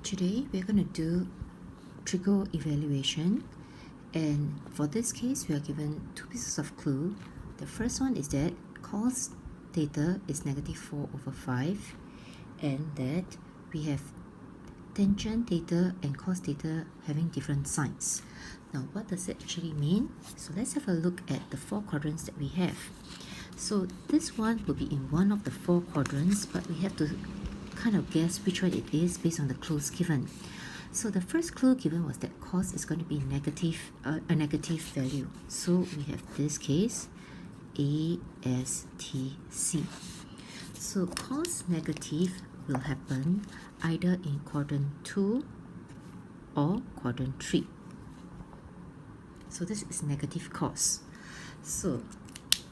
Today we're going to do trigo evaluation, and for this case we are given two pieces of clue. The first one is that cos theta is -4/5 and that we have tangent theta and cos theta having different signs. Now what does it actually mean? So let's have a look at the four quadrants that we have. So this one will be in one of the four quadrants, but we have to kind of guess which one it is based on the clues given. So the first clue given was that cos is going to be negative, a negative value. So we have this case ASTC. So cos negative will happen either in quadrant 2 or quadrant 3. So this is negative cos. So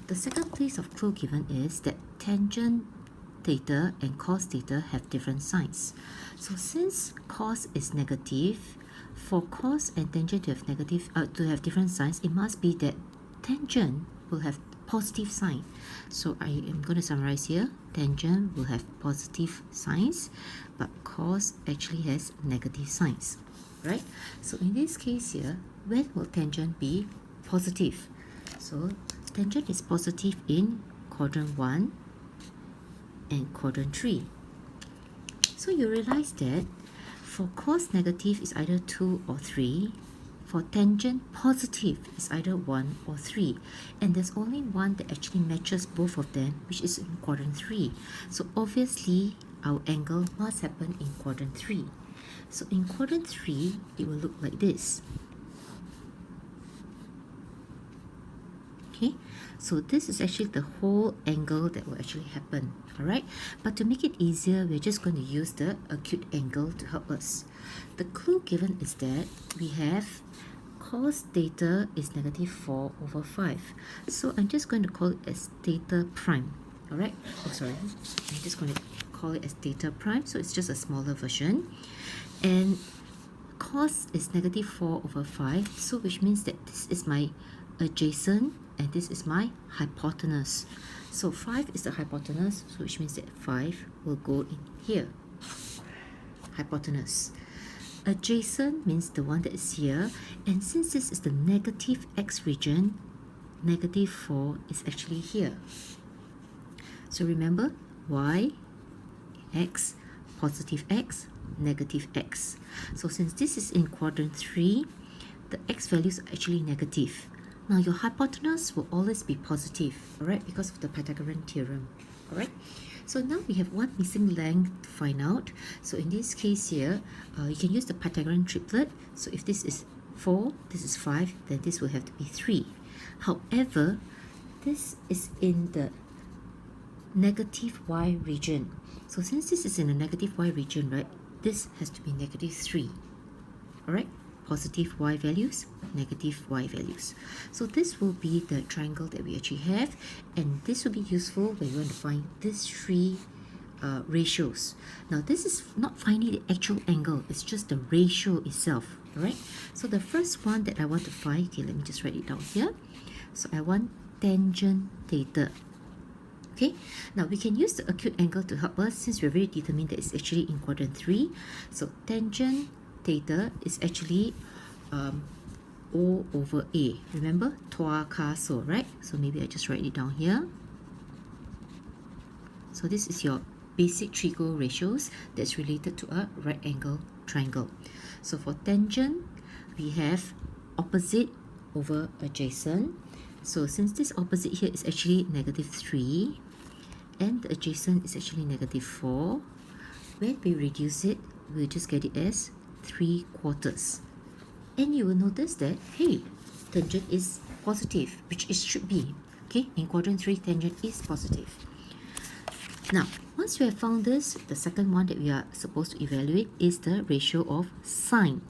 the second piece of clue given is that tangent theta and cos theta have different signs. So since cos is negative, for cos and tangent to have different signs, it must be that tangent will have positive sign. So I am going to summarize here. Tangent will have positive signs, but cos actually has negative signs, right? So in this case here, when will tangent be positive? So tangent is positive in quadrant 1 and quadrant 3. So you realize that for cos negative is either 2 or 3, for tangent positive is either 1 or 3, and there's only one that actually matches both of them, which is in quadrant 3. So obviously our angle must happen in quadrant 3. So in quadrant 3 it will look like this. Okay, so this is actually the whole angle that will actually happen, alright? But to make it easier, we're just going to use the acute angle to help us. The clue given is that we have cos theta is -4/5. So I'm just going to call it as theta prime, alright? Oh, sorry, I'm just going to call it as theta prime, so it's just a smaller version. And cos is -4/5, so which means that this is my adjacent and this is my hypotenuse. So 5 is the hypotenuse, so which means that 5 will go in here. Hypotenuse. Adjacent means the one that is here, and since this is the negative x region, -4 is actually here. So remember, y, x, positive x, negative x. So since this is in quadrant 3, the x values are actually negative. Now your hypotenuse will always be positive, alright, because of the Pythagorean theorem, alright? So now we have one missing length to find out. So in this case here, you can use the Pythagorean triplet. So if this is 4, this is 5, then this will have to be 3. However, this is in the negative y region. So since this is in the negative y region, right, this has to be -3, alright? Positive y values, negative y values. So this will be the triangle that we actually have, and this will be useful when you want to find these three ratios. Now this is not finding the actual angle, it's just the ratio itself, alright? So the first one that I want to find, okay, let me just write it down here. So I want tangent theta. Okay, now we can use the acute angle to help us since we're very determined that it's actually in quadrant 3. So tangent theta is actually O/A. Remember, Tua Ka So, right? So maybe I just write it down here. So this is your basic trigo ratios that's related to a right angle triangle. So for tangent, we have opposite over adjacent. So since this opposite here is actually -3 and the adjacent is actually -4, when we reduce it, we'll just get it as 3/4. And you will notice that, hey, tangent is positive, which it should be. Okay, in quadrant 3, tangent is positive. Now, once we have found this, the second one that we are supposed to evaluate is the ratio of sine.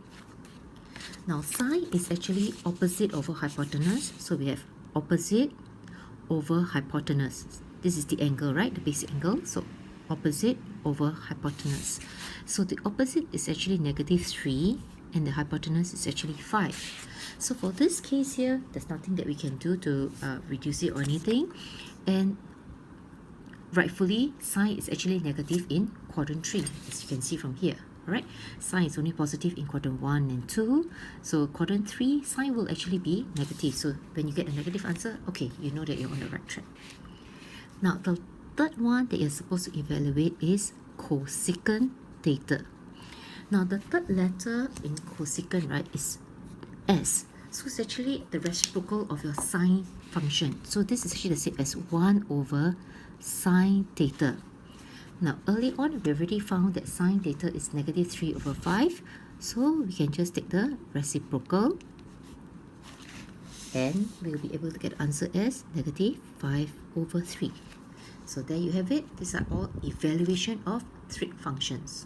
Now, sine is actually opposite over hypotenuse. So we have opposite over hypotenuse. This is the angle, right? The basic angle. So opposite over hypotenuse. So the opposite is actually -3 and the hypotenuse is actually 5. So for this case here, there's nothing that we can do to reduce it or anything, and rightfully sine is actually negative in quadrant 3, as you can see from here, Alright, sine is only positive in quadrant 1 and 2. So quadrant 3, sine will actually be negative. So when you get a negative answer, okay, you know that you're on the right track. Now the third one that you're supposed to evaluate is cosecant theta. Now the third letter in cosecant, right, is S. So it's actually the reciprocal of your sine function. So this is actually the same as 1 over sine theta. Now early on we already found that sine theta is negative 3 over 5. So we can just take the reciprocal and we'll be able to get the answer as negative 5 over 3. So there you have it. These are all evaluation of trig functions.